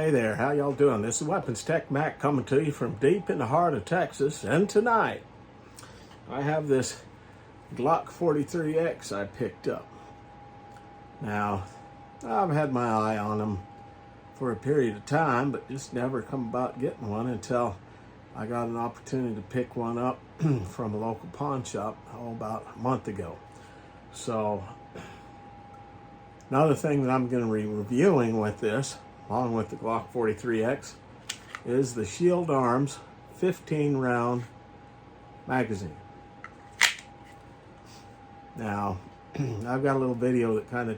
Hey there, how y'all doing? This is Weapons Tech Mac coming to you from deep in the heart of Texas. And tonight, I have this Glock 43X I picked up. Now, I've had my eye on them for a period of time, but just never come about getting one until I got an opportunity to pick one up from a local pawn shop about a month ago. So, another thing that I'm going to be reviewing with this, along with the Glock 43X, is the Shield Arms 15-round magazine. Now, I've got a little video that kind of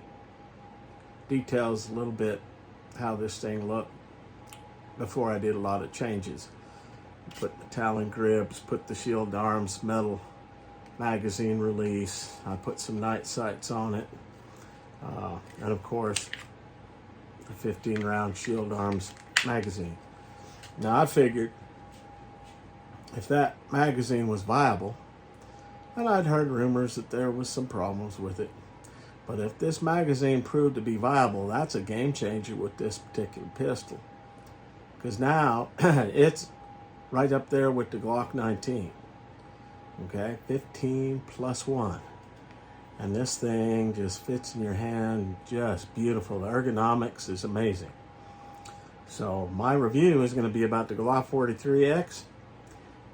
details a little bit how this thing looked before I did a lot of changes. Put the Talon grips, put the Shield Arms metal magazine release. I put some night sights on it. And of course, the 15-round Shield Arms magazine. Now I figured if that magazine was viable, and I'd heard rumors that there was some problems with it, but if this magazine proved to be viable, that's a game changer with this particular pistol. Because now it's right up there with the Glock 19. Okay, 15 plus 1. And this thing just fits in your hand, just beautiful. The ergonomics is amazing. So my review is going to be about the Glock 43X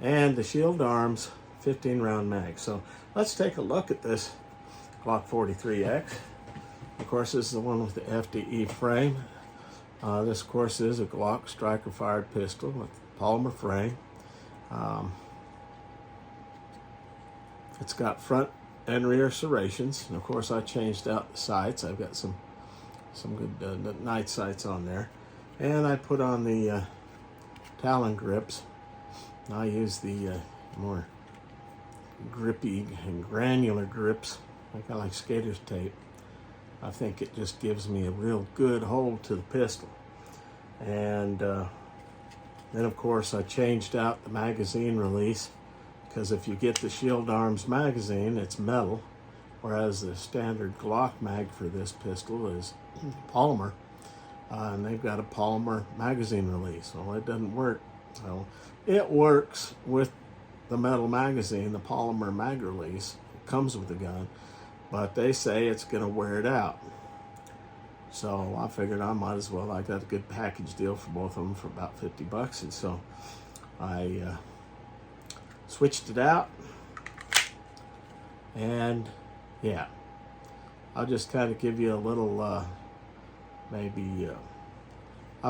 and the Shield Arms 15-round mag. So let's take a look at this Glock 43X. Of course, this is the one with the FDE frame. This, of course, is a Glock striker-fired pistol with polymer frame. It's got front and rear serrations, and of course I changed out the sights. I've got some good night sights on there, and I put on the Talon grips. I use the more grippy and granular grips, kind of like skater's tape. I think it just gives me a real good hold to the pistol. And then of course I changed out the magazine release, because if you get the Shield Arms magazine, it's metal, whereas the standard Glock mag for this pistol is polymer, and they've got a polymer magazine release. Well, it doesn't work. So it works with the metal magazine, the polymer mag release. It comes with the gun, but they say it's going to wear it out. So I figured I might as well. I got a good package deal for both of them for about 50 bucks, and so I switched it out. And yeah, I'll just kind of give you a little I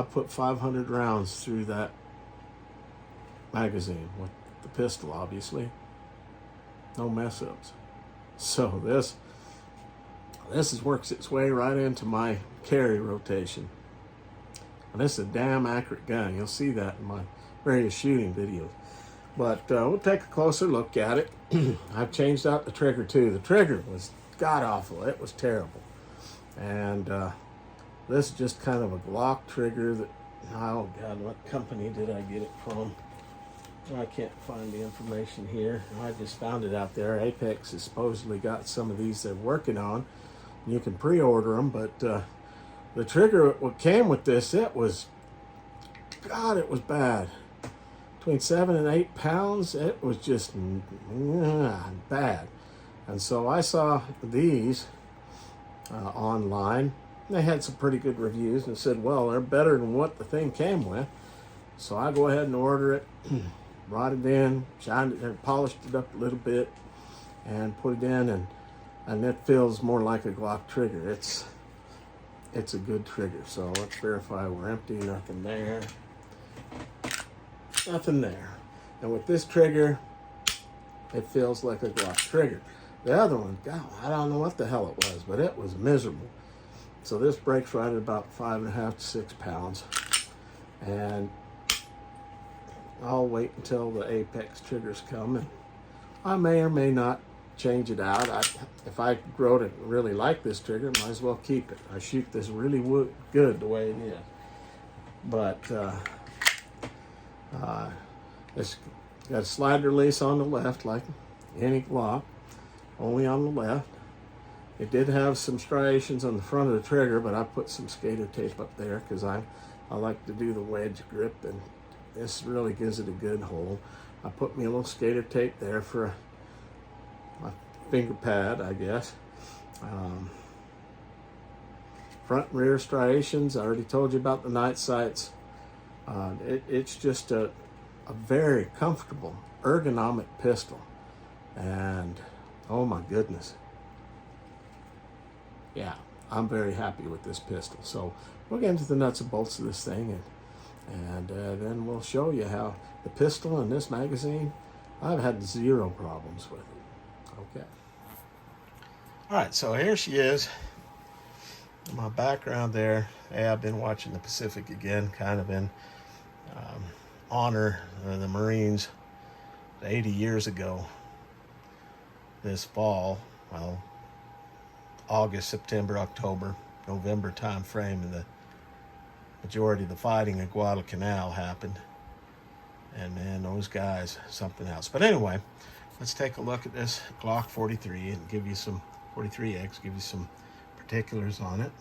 put 500 rounds through that magazine with the pistol, obviously. No mess ups. So this works its way right into my carry rotation. And this is a damn accurate gun. You'll see that in my various shooting videos. But we'll take a closer look at it. I've changed out the trigger too. The trigger was god-awful. It was terrible. And this is just kind of a Glock trigger that, oh God, what company did I get it from? I can't find the information here. I just found it out there. Apex has supposedly got some of these they're working on. You can pre-order them, but the trigger what came with this, it was bad. Between 7 and 8 pounds, it was just bad. And so I saw these online. They had some pretty good reviews and said, well, they're better than what the thing came with. So I go ahead and order it, brought it in, shined it and polished it up a little bit, and put it in, and it feels more like a Glock trigger. It's a good trigger. So let's verify we're empty. Nothing there. Nothing there. And with this trigger, it feels like a Glock trigger. The other one, God, I don't know what the hell it was, but it was miserable. So this breaks right at about 5.5 to 6 pounds. And I'll wait until the Apex triggers come, and I may or may not change it out. If I grow to really like this trigger, might as well keep it. I shoot this really good the way it is. But it's got a slide release on the left, like any Glock, only on the left. It did have some striations on the front of the trigger, but I put some skater tape up there because I I like to do the wedge grip, and this really gives it a good hold. I put me a little skater tape there for my finger pad, I guess. Front and rear striations, I already told you about the night sights. It's just a very comfortable, ergonomic pistol. And oh my goodness. Yeah, I'm very happy with this pistol. So we'll get into the nuts and bolts of this thing, and then we'll show you how the pistol and this magazine, I've had zero problems with it. Okay. All right, so here she is. My background there. Hey, I've been watching the Pacific again, kind of in honor of the Marines 80 years ago. This fall, well, August, September, October, November time frame, and the majority of the fighting at Guadalcanal happened. And man, those guys, something else. But anyway, let's take a look at this Glock 43 and give you some 43X, give you some particulars on it.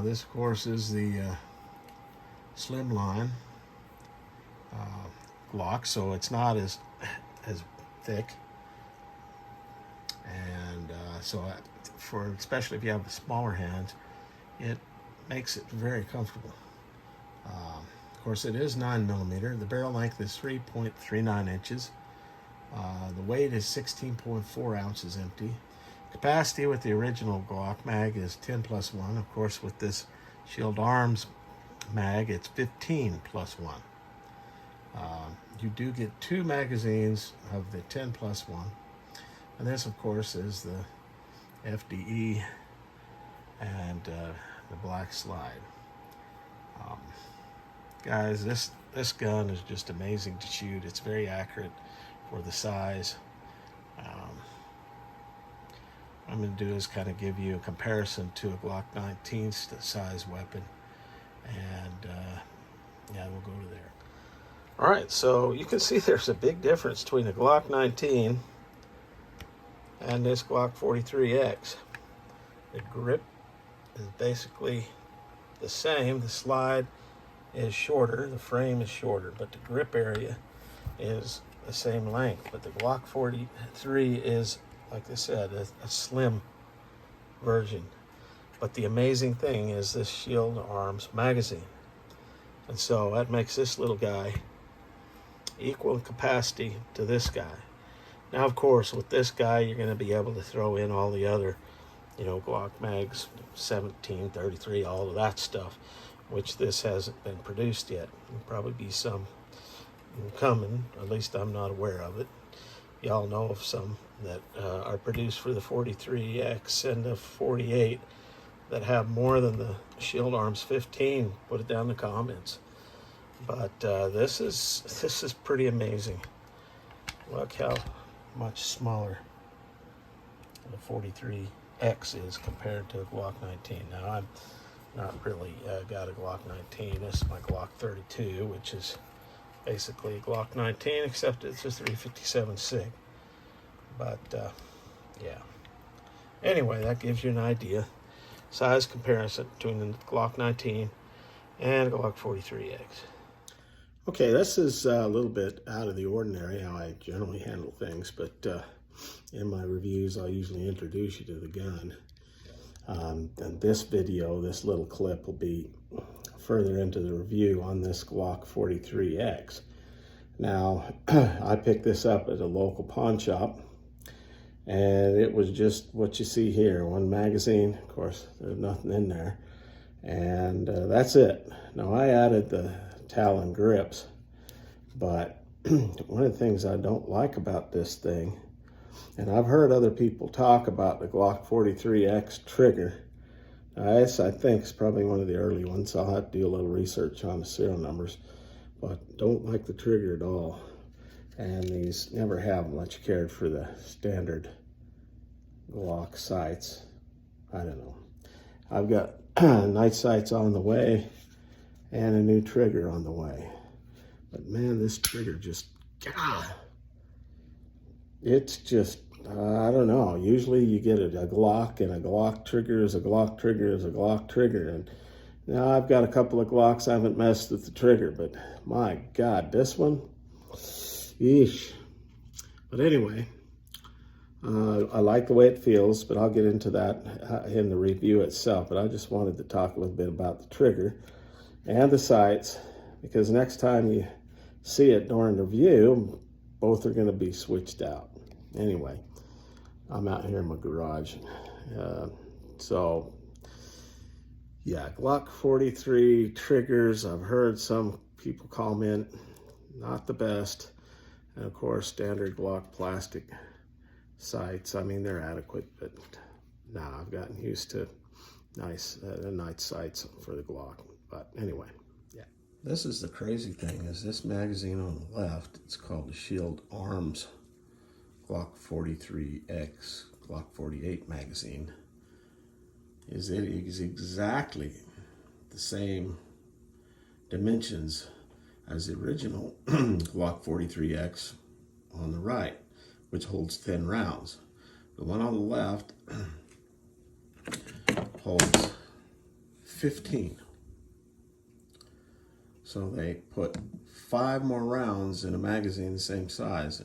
This, of course, is the slimline Glock, so it's not as thick, and so for especially if you have smaller hands, it makes it very comfortable. Of course, it is 9mm. The barrel length is 3.39 inches. The weight is 16.4 ounces empty. Capacity with the original Glock mag is 10+1. Of course, with this Shield Arms mag, it's 15+1. You do get 2 magazines of the 10+1. And this, of course, is the FDE and the black slide. Guys, this gun is just amazing to shoot. It's very accurate for the size. What I'm going to do is kind of give you a comparison to a Glock 19 size weapon, and yeah, we'll go to there. All right, so you can see there's a big difference between the Glock 19 and this Glock 43X. The grip is basically the same. The slide is shorter, the frame is shorter, but the grip area is the same length. But the Glock 43 is, like I said, a slim version. But the amazing thing is this Shield Arms magazine. And so that makes this little guy equal in capacity to this guy. Now, of course, with this guy, you're going to be able to throw in all the other, Glock mags, 17, 33, all of that stuff, which this hasn't been produced yet. There'll probably be some coming, at least I'm not aware of it. Y'all know of some that are produced for the 43X and the 48 that have more than the Shield Arms 15. Put it down in the comments. But this is pretty amazing. Look how much smaller the 43X is compared to the Glock 19. Now, I'm not really got a Glock 19. This is my Glock 32, which is basically a Glock 19, except it's a 357 SIG. But, yeah. Anyway, that gives you an idea. Size comparison between the Glock 19 and Glock 43X. Okay, this is a little bit out of the ordinary how I generally handle things, but in my reviews, I'll usually introduce you to the gun. And this video, this little clip, will be further into the review on this Glock 43X. Now, I picked this up at a local pawn shop, and it was just what you see here. One magazine, of course, there's nothing in there, and that's it. Now, I added the Talon grips, but one of the things I don't like about this thing, and I've heard other people talk about the Glock 43X trigger. This, I think, is probably one of the early ones. I'll have to do a little research on the serial numbers, but don't like the trigger at all. And these never have much cared for the standard Glock sights. I don't know. I've got night sights on the way and a new trigger on the way. But man, this trigger just, it's just, I don't know. Usually you get a Glock, and a Glock trigger is a Glock trigger is a Glock trigger. And Now I've got a couple of Glocks. I haven't messed with the trigger, but my God, this one, yeesh. But anyway, I like the way it feels, but I'll get into that in the review itself. But I just wanted to talk a little bit about the trigger and the sights, because next time you see it during the review, both are going to be switched out. Anyway, I'm out here in my garage. So yeah, Glock 43 triggers, I've heard some people comment not the best. And of course, standard Glock plastic sights, I mean, they're adequate, but nah, I've gotten used to nice sights for the Glock. But anyway, yeah. This is the crazy thing, is this magazine on the left, it's called the Shield Arms Glock 43X, Glock 48 magazine. It is exactly the same dimensions as the original Glock 43X on the right, which holds 10 rounds. The one on the left holds 15. So they put 5 more rounds in a magazine the same size.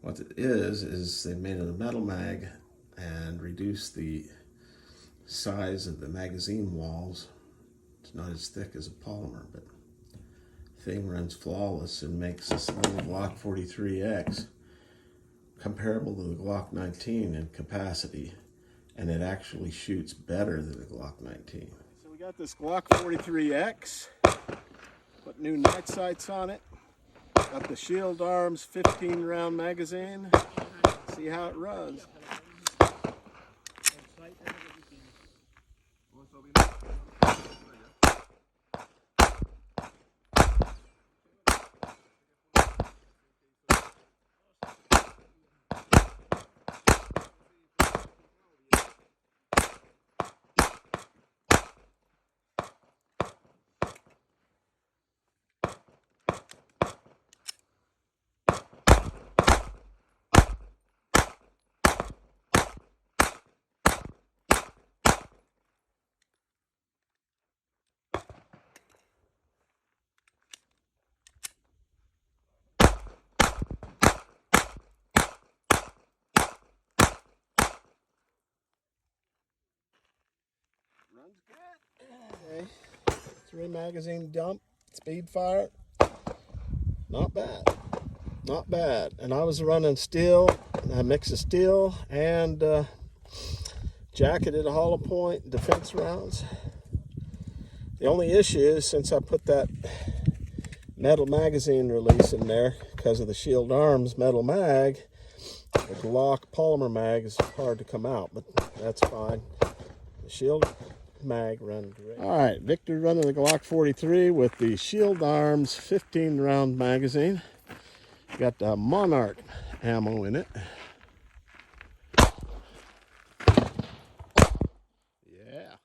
What it is they made it a metal mag and reduced the size of the magazine walls. It's not as thick as a polymer, but the thing runs flawless and makes this little Glock 43X comparable to the Glock 19 in capacity, and it actually shoots better than the Glock 19. So we got this Glock 43X, put new night sights on it, got the Shield Arms 15 round magazine, see how it runs. Runs good. Okay. 3 magazine dump, speed fire. Not bad. Not bad. And I was running steel, a mix of steel and jacketed hollow point defense rounds. The only issue is, since I put that metal magazine release in there because of the Shield Arms metal mag, the Glock polymer mag is hard to come out, but that's fine. The Shield mag run great. All right, Victor running the Glock 43 with the Shield Arms 15 round magazine. Got the Monarch ammo in it. Yeah.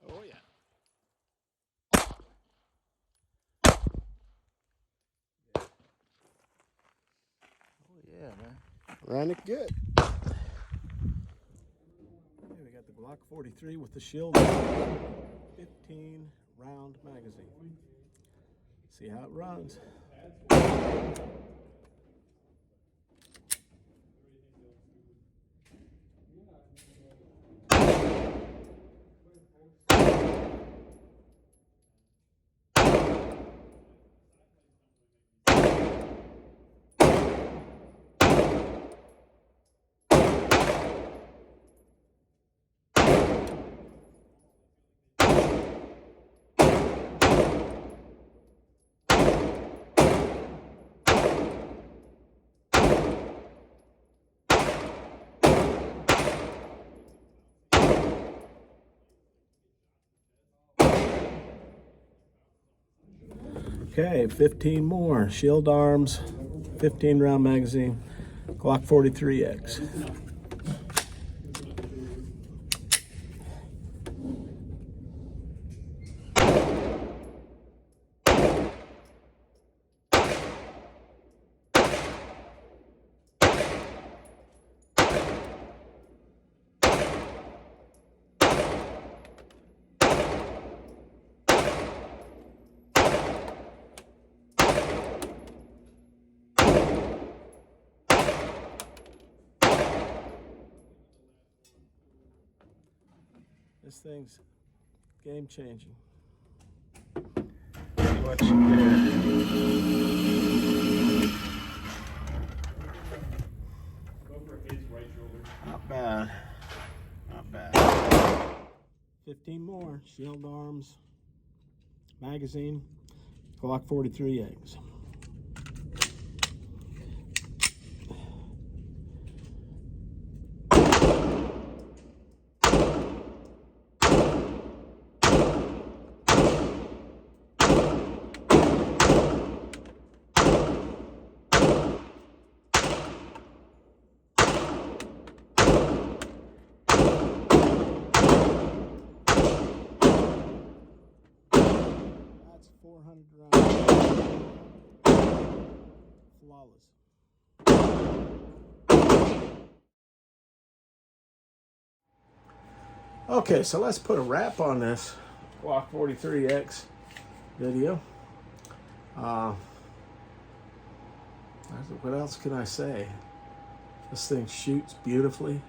Oh yeah. Yeah, man. Ran it good. Okay, we got the Glock 43 with the Shield 15 round magazine. See how it runs. Okay, 15 more. Shield Arms, 15 round magazine, Glock 43X. This thing's game changing. See what you get. Not bad. Not bad. 15 more. Shield arms. Magazine. Glock 43 eggs. That's 400 rounds. Flawless. Okay, so let's put a wrap on this Glock 43X video. What else can I say? This thing shoots beautifully.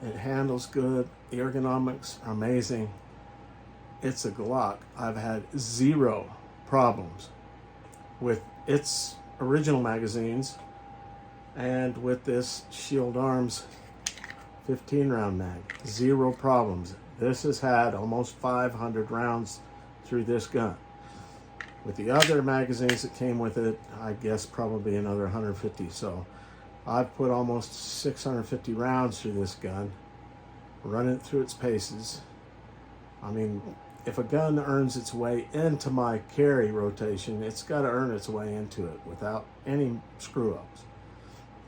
It handles good. The ergonomics are amazing. It's a Glock. I've had zero problems with its original magazines and with this Shield Arms 15 round mag. Zero problems. This has had almost 500 rounds through this gun. With the other magazines that came with it, I guess probably another 150. So I've put almost 650 rounds through this gun, running it through its paces. I mean, if a gun earns its way into my carry rotation, it's got to earn its way into it without any screw-ups.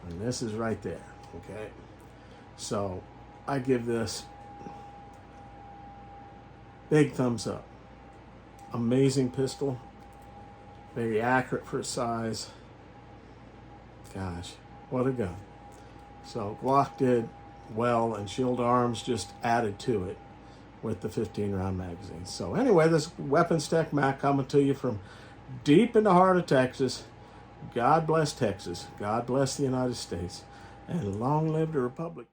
And this is right there, okay? So I give this big thumbs up. Amazing pistol. Very accurate for its size. Gosh, what a gun. So Glock did well, and Shield Arms just added to it with the 15 round magazine. So anyway, this Weapons Tech Mac coming to you from deep in the heart of Texas. God bless Texas. God bless the United States. And long live the Republic.